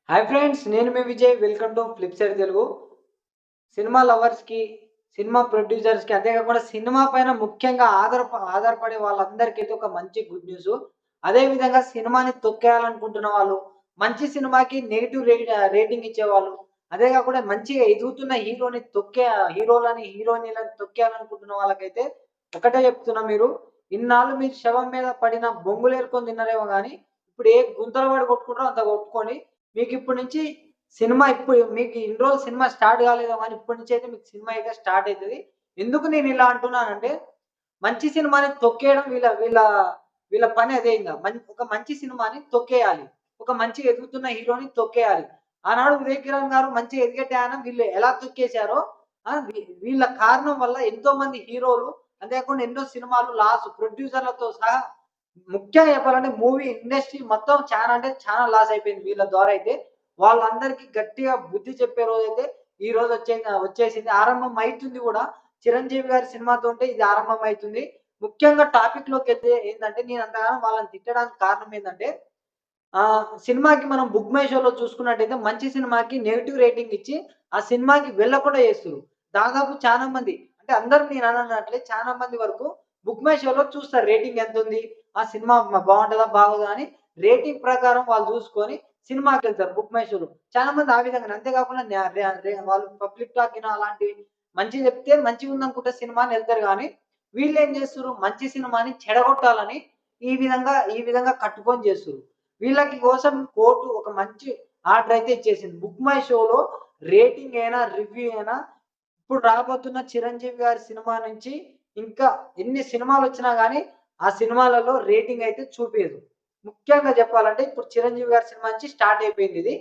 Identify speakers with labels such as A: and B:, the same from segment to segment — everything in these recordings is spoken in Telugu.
A: హాయ్ ఫ్రెండ్స్, నేను మీ Vijay. Welcome to flipside Telugu. Cinema లవర్స్‌కి, సినిమా ప్రొడ్యూసర్స్‌కి అంతే కాకుండా సినిమా పైన ముఖ్యంగా ఆధారపడే వాళ్ళందరికీ అయితే ఒక మంచి గుడ్ న్యూసు. అదే విధంగా సినిమాని తొక్కేయాలనుకుంటున్న వాళ్ళు, మంచి సినిమాకి నెగెటివ్ రేటింగ్ ఇచ్చేవాళ్ళు, అదే కాకుండా మంచిగా ఎదుగుతున్న హీరోలని, హీరోయిన్‌లని తొక్కేయాలనుకుంటున్న వాళ్ళకైతే ఒకటే చెప్తున్నా మీరు, ఇన్నాళ్ళు మీరు శవం మీద పడిన బొంగులేరుకొని తిన్నారేమో గానీ, ఇప్పుడు ఏ గుంతలు పడి కొట్టుకుంటారో అంత కొట్టుకొని మీకిప్పటి నుంచి ఇప్పుడు మీకు ఇన్ని రోజులు సినిమా స్టార్ట్ కాలేదేమో గానీ, ఇప్పటి నుంచి అయితే మీకు సినిమా అయితే స్టార్ట్ అయితది. ఎందుకు నేనిలా అంటున్నానంటే, మంచి సినిమాని తొక్కేయడం వీళ్ళ వీళ్ళ వీళ్ళ పని అదే ఇంగ. ఒక మంచి సినిమాని తొక్కేయాలి. ఒక మంచిగా ఎదుగుతున్న హీరోని తొక్కేయాలి. ఆనాడు ఉదయ్ కిరణ్ గారు మంచిగా ఎదిగే టయాన వీళ్ళు ఎలా తొక్కేసారో వీళ్ళ కారణం వల్ల ఎంతోమంది హీరోలు, అంతేకాకుండా ఎన్నో సినిమాలు ప్రొడ్యూసర్‌లతో సహా ముఖ్యంగా చెప్పాలంటే మూవీ ఇండస్ట్రీ మొత్తం చానా అంటే చానా లాస్ అయిపోయింది వీళ్ళ ద్వారా అయితే. వాళ్ళందరికీ గట్టిగా బుద్ధి చెప్పే రోజైతే ఈ రోజు వచ్చేసింది. ఆరంభం అయితుంది గూడా. చిరంజీవి గారి సినిమాతోటే ఇది ఆరంభం అయితుంది. ముఖ్యంగా టాపిక్‌లోకెళ్తే ఏందంటే, నేను అంతగానం వాళ్ళని తిట్టడానికి కారణం ఏందంటే, సినిమాకి మనం బుక్ మై షోలో చూసుకున్నట్టయితే మంచి సినిమాకి నెగెటివ్ రేటింగ్ ఇచ్చి, ఆ సినిమాకి వెళ్ళకుండా చేస్తుర్రు. దాదాపు చానా మంది, అంటే అందరూ నేను అననట్లే, చానా మంది వరకు బుక్ మై షోలో చూస్తారు రేటింగ్ ఎంతుంది, ఆ సినిమా బావుంటదా? బాగోదా? అని రేటింగ్ ప్రకారం వాళ్ళు చూసుకొని సినిమాకెళ్తారు బుక్ మై షోలో. చాలా మంది ఆ విధంగానే. అంతే కాకుండా న్యా రే రే వాళ్ళు పబ్లిక్ టాక్ అలాంటివి మంచిగా చెప్తే మంచిగుందనుకుంటే సినిమా అని ఎళ్తారు గానీ, వీళ్ళేం చేస్తుర్రు, మంచి సినిమాని చెడగొట్టాలని ఈ విధంగా కట్టుకొని చేస్తుర్రు. వీళ్ళకి కోసం కోర్టు ఒక మంచి ఆర్డర్ అయితే ఇచ్చేసింది. బుక్ మై షోలో రేటింగ్ అయినా, రివ్యూ అయినా ఇప్పుడు రాబోతున్న చిరంజీవి గారి సినిమా నుంచి ఇంకా ఎన్ని సినిమాలొచ్చినా గానీ, ఆ సినిమాలలో రేటింగ్ అయితే చూపియదు. ముఖ్యంగా చెప్పాలంటే ఇప్పుడు చిరంజీవి గారి సినిమా నుంచి స్టార్ట్ అయిపోయిందిది.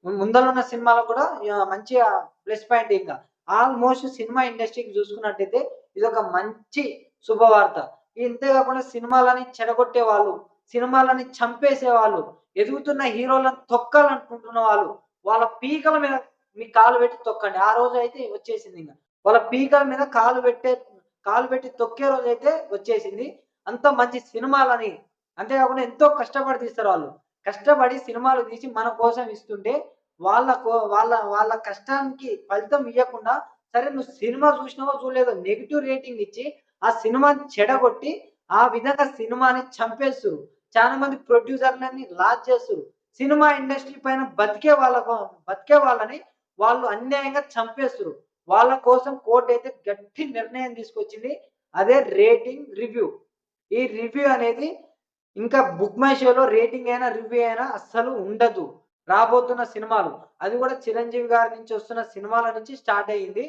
A: ముందలున్న సినిమాలకు కూడా మంచిగా ప్లస్ పాయింట్ ఇంక. ఆల్‌మోస్ట్ సినిమా ఇండస్ట్రీకి చూసుకున్నట్టయితే ఇదొక మంచి శుభవార్త. ఇంతే కాకుండా సినిమాలని చెడగొట్టేవాళ్ళు, సినిమాలని చంపేసేవాళ్ళు, ఎదుగుతున్న హీరోలను తొక్కాలనుకుంటున్న వాళ్ళు, వాళ్ళ పీకల మీద మీ కాలు పెట్టి తొక్కండి. ఆ రోజైతే వచ్చేసిందింక. వాళ్ళ పీకల మీద కాలు పెట్టి తొక్కే రోజైతే వచ్చేసింది. అంత మంచి సినిమాలని, అంతేకాకుండా ఎంతో కష్టపడి తీస్తారు వాళ్ళు. కష్టపడి సినిమాలు తీసి మన కోసం ఇస్తుంటే, వాళ్ళ కష్టానికి ఫలితం ఇయ్యకుండా, సరే నువ్వు సినిమా చూసినావో చూడలేదో నెగెటివ్ రేటింగ్ ఇచ్చి, ఆ సినిమాని చెడగొట్టి, ఆ విధంగా సినిమాని చంపేస్తుర్రు. చాలా మంది ప్రొడ్యూసర్‌లని లాస్ చేస్తుర్రు. సినిమా ఇండస్ట్రీ పైన బతికే వాళ్ళని వాళ్ళు అన్యాయంగా చంపేస్తుర్రు. వాళ్ళ కోసం కోర్టయితే గట్టి నిర్ణయం తీసుకొచ్చింది. అదే రేటింగ్, రివ్యూ. ఈ రివ్యూ అనేది ఇంకా బుక్ మై షోలో రేటింగ్ అయినా, రివ్యూ అయినా అస్సలు ఉండదు. రాబోతున్న సినిమాలు. అది గూడా చిరంజీవి గారి నుంచి వస్తున్న సినిమాల నుంచి స్టార్ట్ అయింది.